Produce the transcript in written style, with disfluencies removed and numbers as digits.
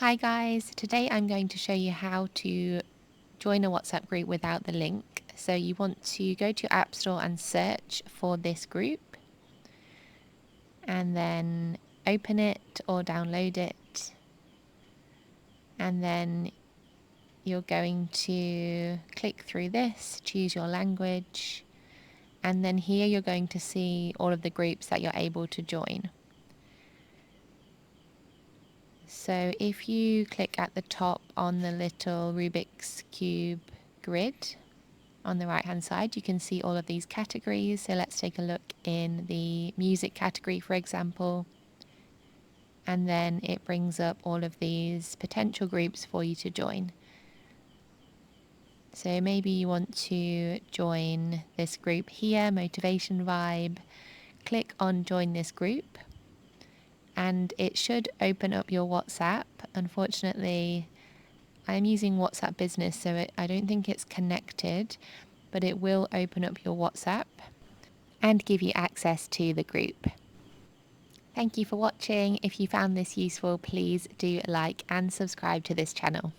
Hi guys, today I'm going to show you how to join a WhatsApp group without the link. So you want to go to App Store and search for this group and then open it or download it, and then you're going to click through this, choose your language, and then here you're going to see all of the groups that you're able to join. So if you click at the top on the little Rubik's Cube grid on the right hand side, you can see all of these categories. So let's take a look in the music category, for example, and then it brings up all of these potential groups for you to join. So maybe you want to join this group here, Motivation Vibe. Click on join this group and it should open up your WhatsApp. Unfortunately, I'm using WhatsApp Business, so I don't think it's connected, but it will open up your WhatsApp and give you access to the group. Thank you for watching. If you found this useful, please do like and subscribe to this channel.